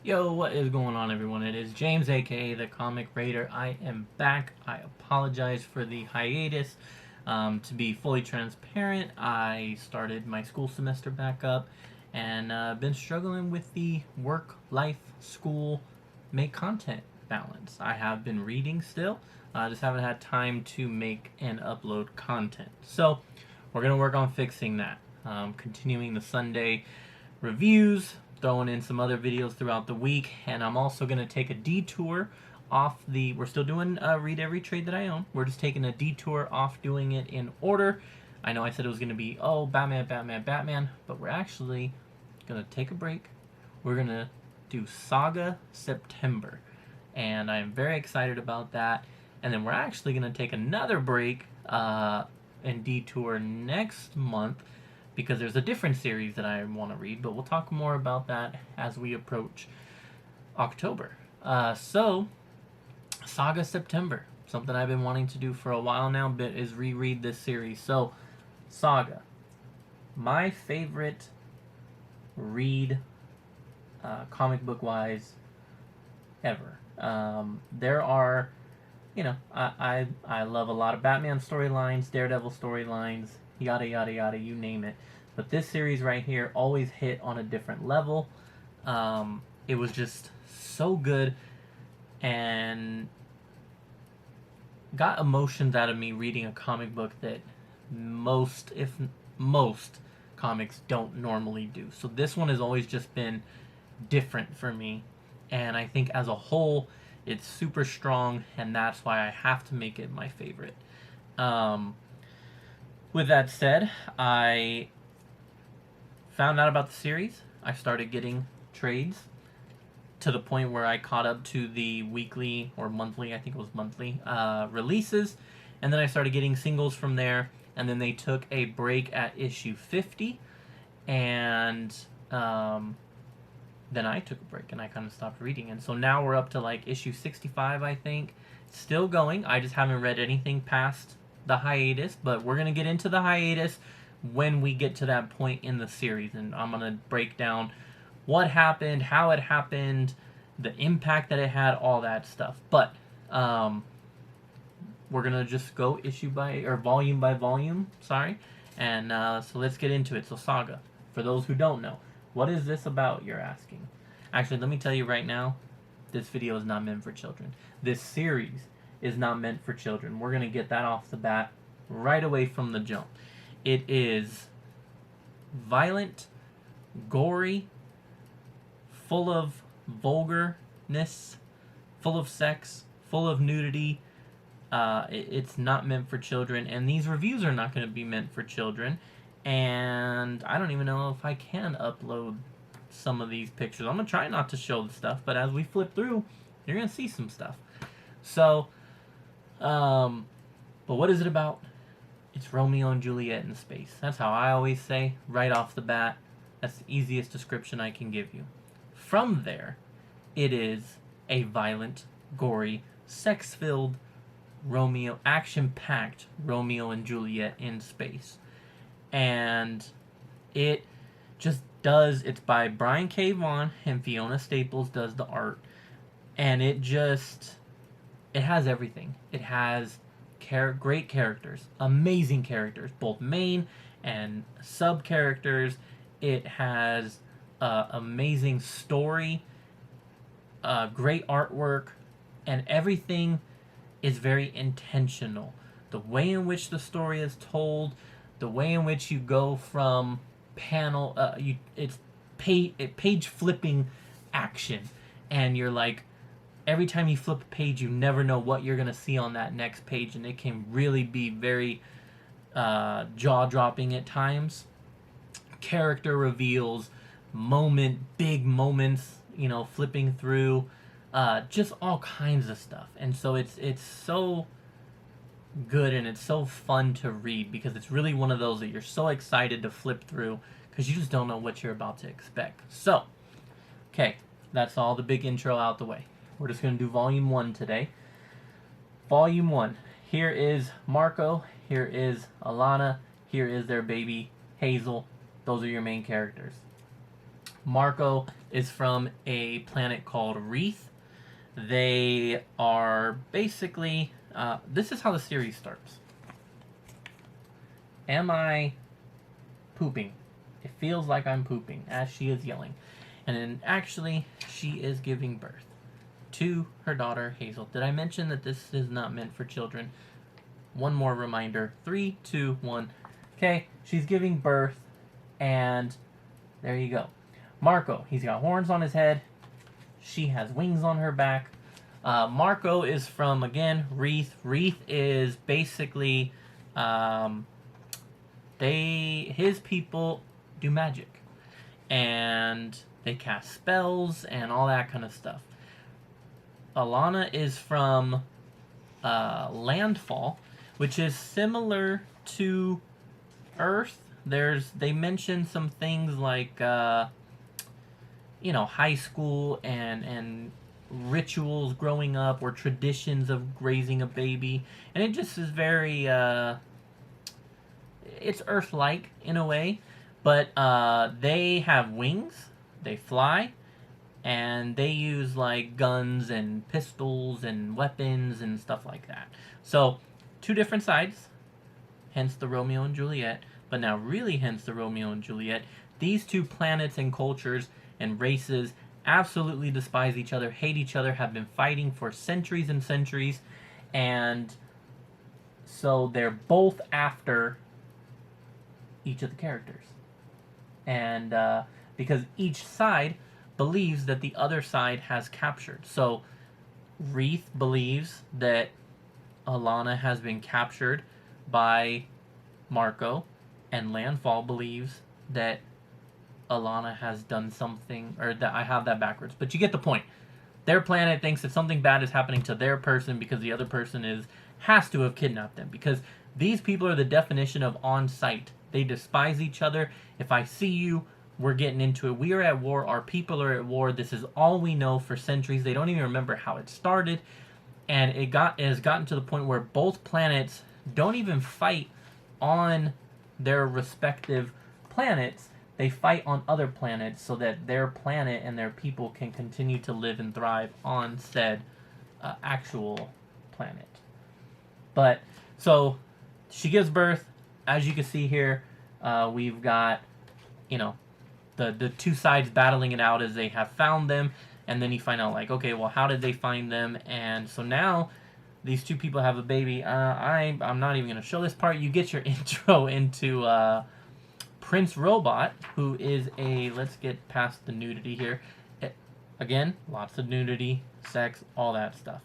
Yo, what is going on, everyone? It is James, aka the Comic Raider. I am back. I apologize for the hiatus. To be fully transparent, I started my school semester back up and been struggling with the work, life, school, make content balance. I have been reading still, just haven't had time to make and upload content. So, we're going to work on fixing that. Continuing the Sunday reviews, throwing in some other videos throughout the week, and I'm also going to take a detour off the. We're still doing read every trade that I own. We're just taking a detour off doing it in order. I know I said it was going to be, oh, Batman, Batman, Batman, but we're actually going to take a break. We're going to do Saga September, and I'm very excited about that. And then we're actually going to take another break and detour next month because there's a different series that I want to read, but we'll talk more about that as we approach October. Saga September, something I've been wanting to do for a while now, but is reread this series. So, Saga, my favorite read, comic book wise, ever. There are, I love a lot of Batman storylines, Daredevil storylines, yada yada yada, you name it. But this series right here always hit on a different level. It was just so good and got emotions out of me reading a comic book that most, if most, comics don't normally do. So this one has always just been different for me. And I think as a whole, it's super strong, and that's why I have to make it my favorite. With that said, I found out about the series. I started getting trades to the point where I caught up to the weekly or monthly, I think it was monthly, releases. And then I started getting singles from there. And then they took a break at issue 50. And then I took a break and I kind of stopped reading. And so now we're up to like issue 65, I think. Still going. I just haven't read anything past the hiatus, but we're going to get into the hiatus when we get to that point in the series. And I'm going to break down what happened, how it happened, the impact that it had, all that stuff. But we're going to just go volume by volume, sorry. And so let's get into it. So Saga, for those who don't know, what is this about, you're asking? Actually, let me tell you right now, this video is not meant for children. This series is not meant for children. We're going to get that off the bat right away from the jump. It is violent, gory, full of vulgarness, full of sex, full of nudity. It's not meant for children, and these reviews are not going to be meant for children. And I don't even know if I can upload some of these pictures. I'm going to try not to show the stuff, but as we flip through, you're going to see some stuff. So, but what is it about? It's Romeo and Juliet in space. That's how I always say, right off the bat. That's the easiest description I can give you. From there, it is a violent, gory, sex-filled action-packed Romeo and Juliet in space. And it just does, it's by Brian K. Vaughan, and Fiona Staples does the art. And it has everything. It has great characters, amazing characters, both main and sub characters. It has amazing story, great artwork, and everything is very intentional. The way in which the story is told, the way in which you go from panel, it's page flipping action, and you're like, every time you flip a page, you never know what you're gonna see on that next page, and it can really be very jaw dropping at times. Character reveals, big moments, flipping through, just all kinds of stuff, and so it's so good and it's so fun to read because it's really one of those that you're so excited to flip through because you just don't know what you're about to expect. So, okay, that's all the big intro out the way. We're just going to do volume 1 today. Volume 1. Here is Marco, here is Alana, here is their baby Hazel. Those are your main characters. Marco is from a planet called Wreath. They are basically. This is how the series starts. Am I pooping? It feels like I'm pooping as she is yelling. And then actually, she is giving birth to her daughter, Hazel. Did I mention that this is not meant for children? One more reminder. 3, 2, 1. Okay, she's giving birth, and there you go. Marco, he's got horns on his head. She has wings on her back. Marco is from, again, Wreath. Wreath is basically, his people do magic. And they cast spells and all that kind of stuff. Alana is from Landfall, which is similar to Earth. They mention some things like high school and rituals growing up or traditions of raising a baby, and it just is very it's Earth-like in a way, but they have wings, they fly, and they use like guns and pistols and weapons and stuff like that. So, two different sides, hence the Romeo and Juliet, but now really hence the Romeo and Juliet. These two planets and cultures and races absolutely despise each other, hate each other, have been fighting for centuries and centuries, and so they're both after each of the characters. And because each side believes that the other side has captured. So Wreath believes that Alana has been captured by Marco, and Landfall believes that Alana has done something, or that I have that backwards, but you get the point. Their planet thinks that something bad is happening to their person because the other person has to have kidnapped them, because these people are the definition of on sight. They despise each other. If I see you, we're getting into it. We are at war. Our people are at war. This is all we know for centuries. They don't even remember how it started. And it has gotten to the point where both planets don't even fight on their respective planets. They fight on other planets so that their planet and their people can continue to live and thrive on said actual planet. But, so, she gives birth. As you can see here, we've got, the two sides battling it out as they have found them, and then you find out, like, okay, well, how did they find them? And so now these two people have a baby. I'm not even going to show this part. You get your intro into Prince Robot, who is let's get past the nudity here. Again, lots of nudity, sex, all that stuff.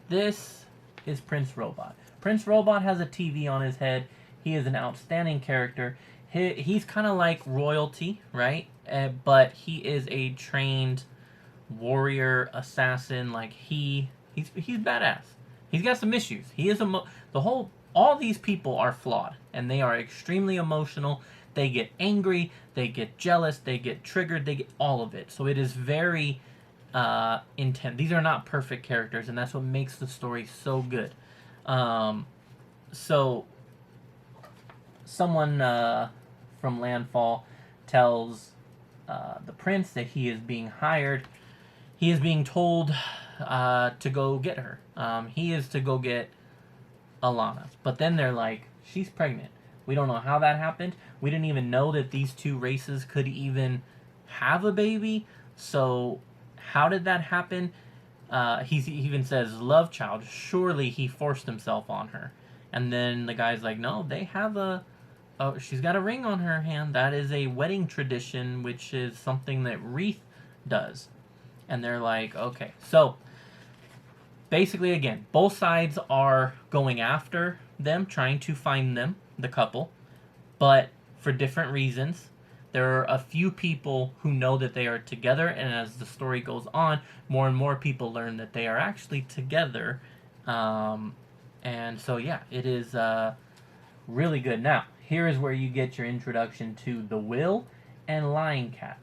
This is Prince Robot. Prince Robot has a TV on his head. He is an outstanding character. He's kind of like royalty, right? But he is a trained warrior, assassin. Like he's badass. He's got some issues. He is all these people are flawed, and they are extremely emotional. They get angry, they get jealous, they get triggered, they get all of it. So it is very intense. These are not perfect characters, and that's what makes the story so good. So someone from Landfall tells the prince that he is being hired. He is being told to go get her. He is to go get Alana. But then they're like, she's pregnant. We don't know how that happened. We didn't even know that these two races could even have a baby. So how did that happen? He even says, love child. Surely he forced himself on her. And then the guy's like, no, they have she's got a ring on her hand. That is a wedding tradition, which is something that Wreath does. And they're like, okay. So, basically, again, both sides are going after them, trying to find them, the couple. But for different reasons. There are a few people who know that they are together, and as the story goes on, more and more people learn that they are actually together. And so, yeah, it is really good. Now, here is where you get your introduction to The Will and Lion Cat.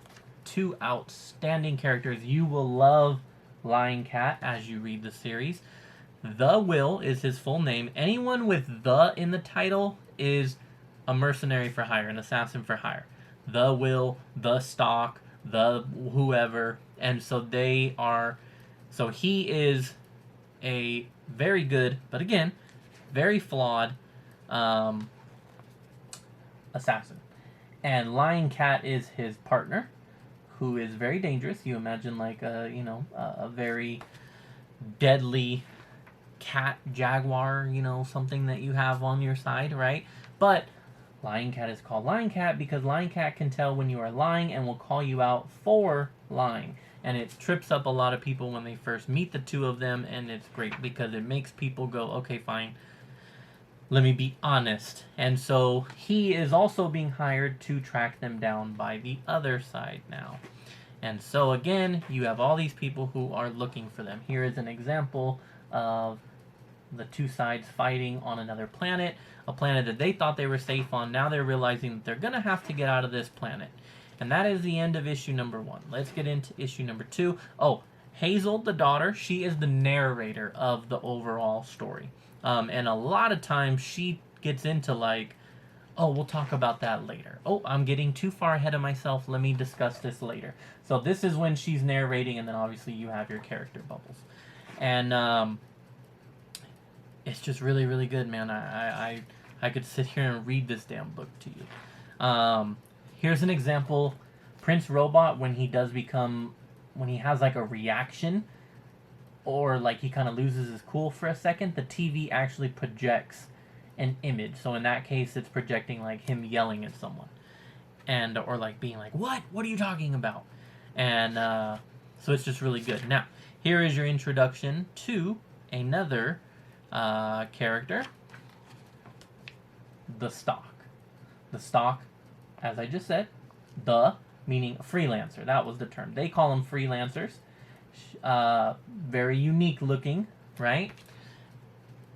Two outstanding characters. You will love Lion Cat as you read the series. The Will is his full name. Anyone with "the" in the title is a mercenary for hire, an assassin for hire. the Will, the Stock, the whoever, and so they are. So he is a very good, but again, very flawed um, assassin. And Lion Cat is his partner, who is very dangerous. You imagine like a very deadly cat jaguar, something that you have on your side, right? But Lion Cat is called Lion Cat because Lion Cat can tell when you are lying and will call you out for lying. And it trips up a lot of people when they first meet the two of them, and it's great because it makes people go, okay, fine, let me be honest. And so he is also being hired to track them down by the other side now. And so again, you have all these people who are looking for them. Here is an example of the two sides fighting on another planet, a planet that they thought they were safe on. Now they're realizing that they're going to have to get out of this planet. And that is the end of issue number 1. Let's get into issue number 2. Oh, Hazel, the daughter, she is the narrator of the overall story. And a lot of times she gets into like, oh, we'll talk about that later. Oh, I'm getting too far ahead of myself. Let me discuss this later. So this is when she's narrating, and then obviously you have your character bubbles. And it's just really, really good, man. I could sit here and read this damn book to you. Here's an example. Prince Robot, when he has like a reaction, or like he kind of loses his cool for a second, the TV actually projects an image. So in that case, it's projecting like him yelling at someone, or like being like, "What? What are you talking about?" And so it's just really good. Now, here is your introduction to another character, the Stock. The Stock, as I just said, the meaning freelancer. That was the term. They call them freelancers. Very unique looking, right?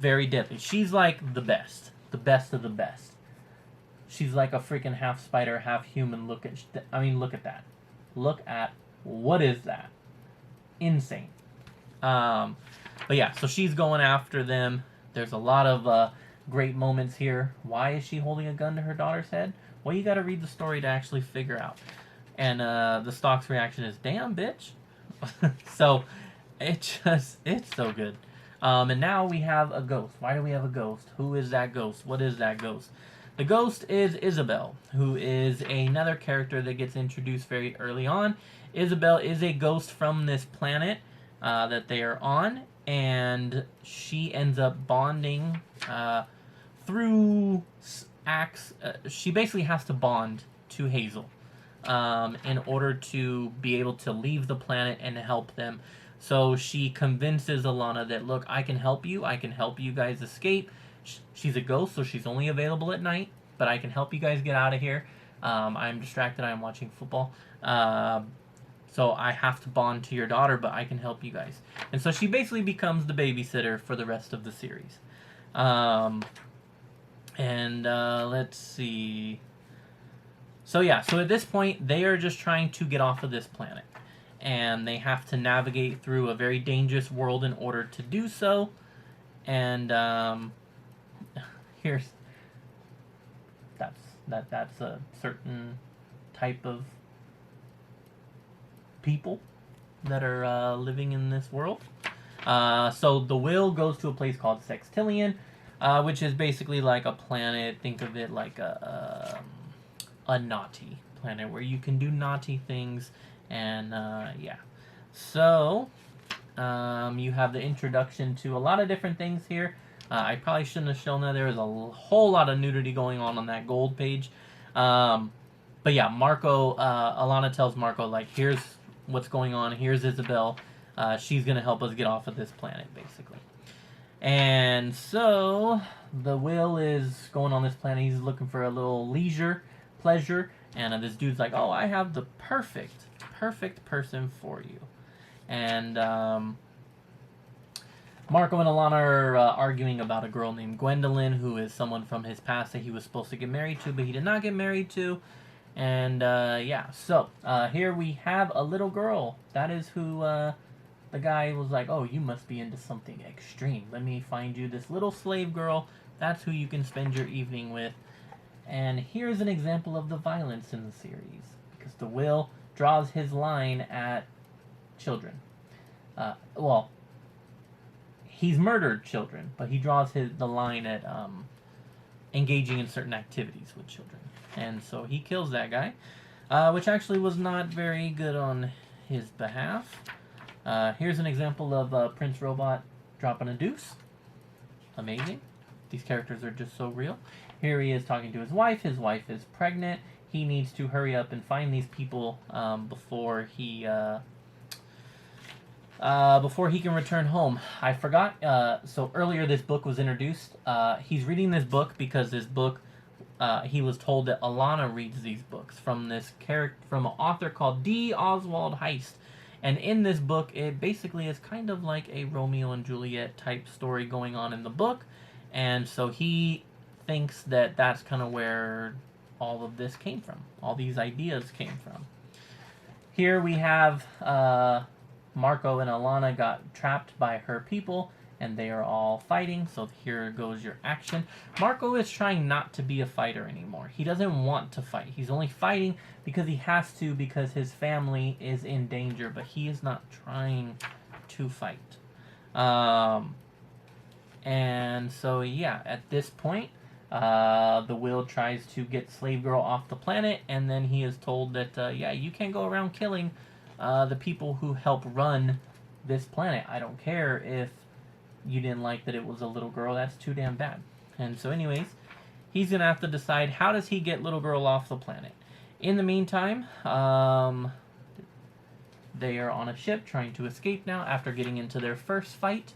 Very deadly. She's like the best of the best. She's like a freaking half spider, half human looking. I mean, look at that. Look at what is that? Insane. But yeah, so she's going after them. There's a lot of great moments here. Why is she holding a gun to her daughter's head? Well, you got to read the story to actually figure out. And the Stock's reaction is, "Damn, bitch." So it's so good. And now we have a ghost. Why do we have a ghost? Who is that ghost? What is that ghost? The ghost is Isabel, who is another character that gets introduced very early on. Isabel is a ghost from this planet that they are on, and she ends up bonding through acts. She basically has to bond to Hazel in order to be able to leave the planet and help them. So she convinces Alana that, look, I can help you. I can help you guys escape. She's a ghost, so she's only available at night, but I can help you guys get out of here. I'm distracted. I'm watching football. So I have to bond to your daughter, but I can help you guys. And so she basically becomes the babysitter for the rest of the series. Let's see. So yeah, so at this point, they are just trying to get off of this planet. And they have to navigate through a very dangerous world in order to do so. And that's a certain type of people that are living in this world. So the Will goes to a place called Sextillion, which is basically like a planet. Think of it like a naughty planet where you can do naughty things. And yeah, so you have the introduction to a lot of different things here. I probably shouldn't have shown that. There was a whole lot of nudity going on that gold page. But yeah, Marco, Alana tells Marco, like, here's what's going on. Here's Isabel. She's going to help us get off of this planet, basically. And so the Will is going on this planet. He's looking for a little pleasure. And this dude's like, oh, I have the perfect person for you. And Marco and Alana are arguing about a girl named Gwendolyn, who is someone from his past that he was supposed to get married to, but he did not get married to. And yeah, so here we have a little girl. That is who the guy was like, oh, you must be into something extreme. Let me find you this little slave girl. That's who you can spend your evening with. And here's an example of the violence in the series, because the Will draws his line at children. Well, he's murdered children, but he draws the line at engaging in certain activities with children. And so he kills that guy, which actually was not very good on his behalf. Here's an example of Prince Robot dropping a deuce. Amazing. These characters are just so real. Here he is talking to his wife. His wife is pregnant. He needs to hurry up and find these people before he can return home. I forgot. So earlier this book was introduced. He's reading this book because this book, he was told that Alana reads these books from from an author called D. Oswald Heist. And in this book, it basically is kind of like a Romeo and Juliet type story going on in the book. And so he thinks that that's kind of where all of this came from. All these ideas came from. Here we have Marco and Alana got trapped by her people, and they are all fighting. So here goes your action. Marco is trying not to be a fighter anymore. He doesn't want to fight. He's only fighting because he has to, because his family is in danger, but he is not trying to fight. And so, yeah, at this point, the Will tries to get Slave Girl off the planet, and then he is told that, yeah, you can't go around killing the people who help run this planet. I don't care if you didn't like that it was a little girl. That's too damn bad. And so anyways, he's going to have to decide, how does he get little girl off the planet? In the meantime, they are on a ship trying to escape now after getting into their first fight.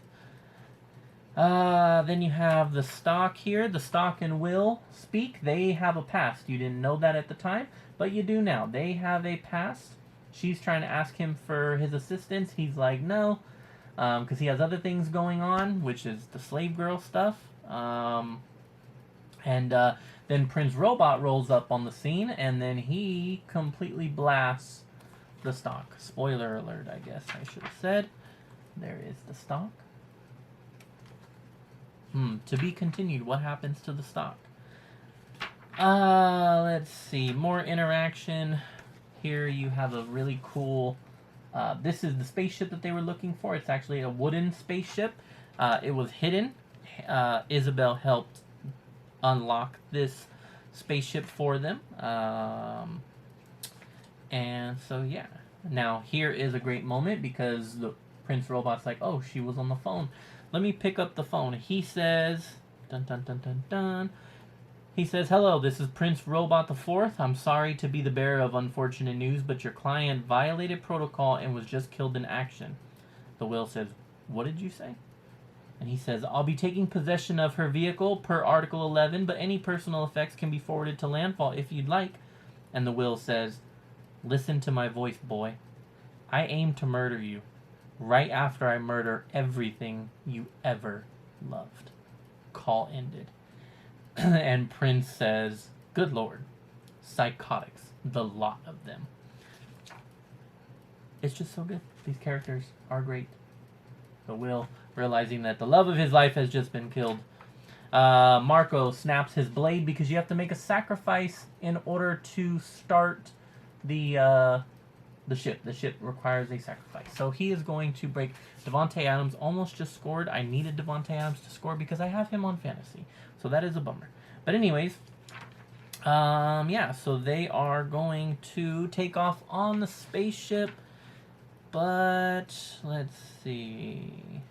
Then you have the Stock here. The Stock and Will speak. They have a past. You didn't know that at the time, but you do now. They have a past. She's trying to ask him for his assistance. He's like, no, because he has other things going on, which is the slave girl stuff. Then Prince Robot rolls up on the scene, and then he completely blasts the Stock. Spoiler alert, I guess I should have said. There is the Stock. To be continued. What happens to the Stock? Let's see. More interaction. Here you have a really cool... this is the spaceship that they were looking for. It's actually a wooden spaceship. It was hidden. Isabel helped unlock this spaceship for them. And so, yeah. Now, here is a great moment because the Prince Robot's like, oh, she was on the phone. Let me pick up the phone. He says, dun dun dun dun dun. He says, hello, this is Prince Robot the Fourth. I'm sorry to be the bearer of unfortunate news, but your client violated protocol and was just killed in action. The Will says, what did you say? And he says, I'll be taking possession of her vehicle per Article 11, but any personal effects can be forwarded to landfall if you'd like. And the Will says, listen to my voice, boy. I aim to murder you right after I murder everything you ever loved. Call ended. And Prince says, good lord, psychotics, the lot of them. It's just so good. These characters are great. The Will, realizing that the love of his life has just been killed. Marco snaps his blade because you have to make a sacrifice in order to start the ship. The ship requires a sacrifice. So he is going to break. Devontae Adams almost just scored. I needed Devontae Adams to score because I have him on fantasy. So that is a bummer. But anyways, yeah, so they are going to take off on the spaceship. But let's see.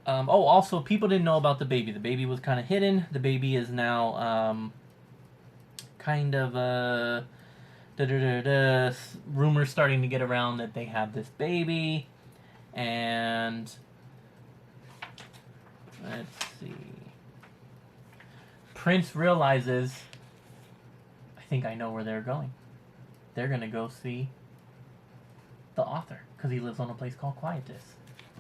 Also, people didn't know about the baby. The baby was kind of hidden. The baby is now kind of rumors starting to get around that they have this baby. And let's see. Prince realizes, I think I know where they're going. They're going to go see the author because he lives on a place called Quietus.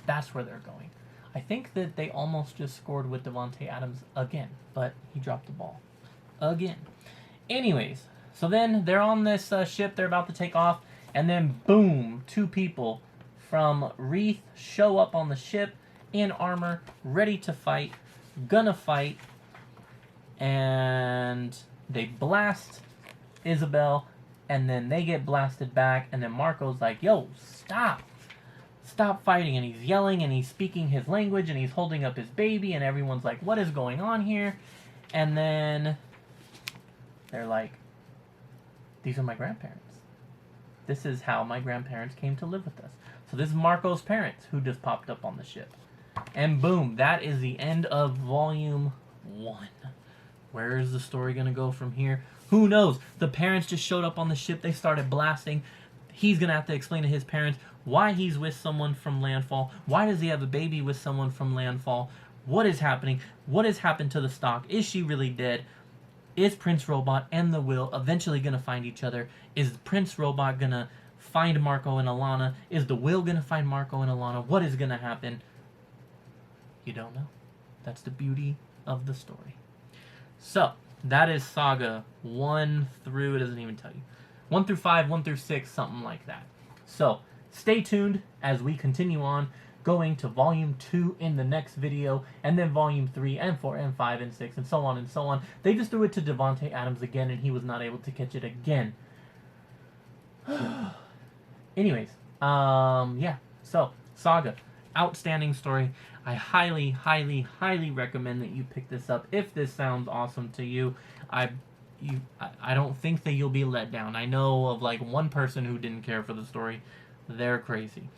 That's where they're going. I think that they almost just scored with Devontae Adams again, but he dropped the ball again. Anyways, so then they're on this ship. They're about to take off, and then boom, two people from Wreath show up on the ship in armor, ready to fight, gonna fight. and they blast Isabel, and then they get blasted back, and then Marco's like, yo, stop fighting, and he's yelling, and he's speaking his language, and he's holding up his baby, and everyone's like, what is going on here? And then they're like, these are my grandparents. This is how my grandparents came to live with us. So this is Marco's parents who just popped up on the ship. And boom, that is the end of Volume 1. Where is the story going to go from here? Who knows? The parents just showed up on the ship. They started blasting. He's going to have to explain to his parents why he's with someone from Landfall. Why does he have a baby with someone from Landfall? What is happening? What has happened to the stock? Is she really dead? Is Prince Robot and the Will eventually going to find each other? Is Prince Robot going to find Marco and Alana? Is the Will going to find Marco and Alana? What is going to happen? You don't know. That's the beauty of the story. So, that is Saga 1 through, it doesn't even tell you. 1 through 5, 1 through 6, something like that. So, stay tuned as we continue on, going to Volume 2 in the next video, and then Volume 3, and 4, and 5, and 6, and so on and so on. They just threw it to Devontae Adams again, and he was not able to catch it again. Anyways, yeah, so, Saga, outstanding story. I highly, highly, highly recommend that you pick this up if this sounds awesome to you. I don't think that you'll be let down. I know of like one person who didn't care for the story. They're crazy.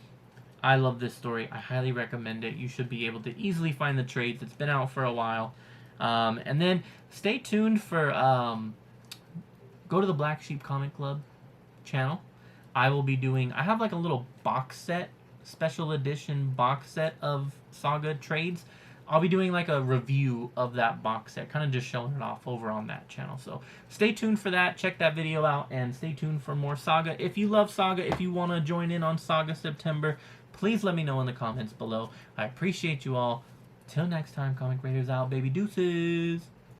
I love this story. I highly recommend it. You should be able to easily find the trades. It's been out for a while. And then stay tuned for go to the Black Sheep Comic Club channel. I will be doing, I have like a little box set, special edition box set of Saga trades. I'll be doing like a review of that box set, kind of just showing it off over on that channel. So stay tuned for that. Check that video out and stay tuned for more Saga. If you love Saga, if you want to join in on Saga September, please let me know in the comments below. I appreciate you all. Till next time, Comic Raiders out, baby. Deuces.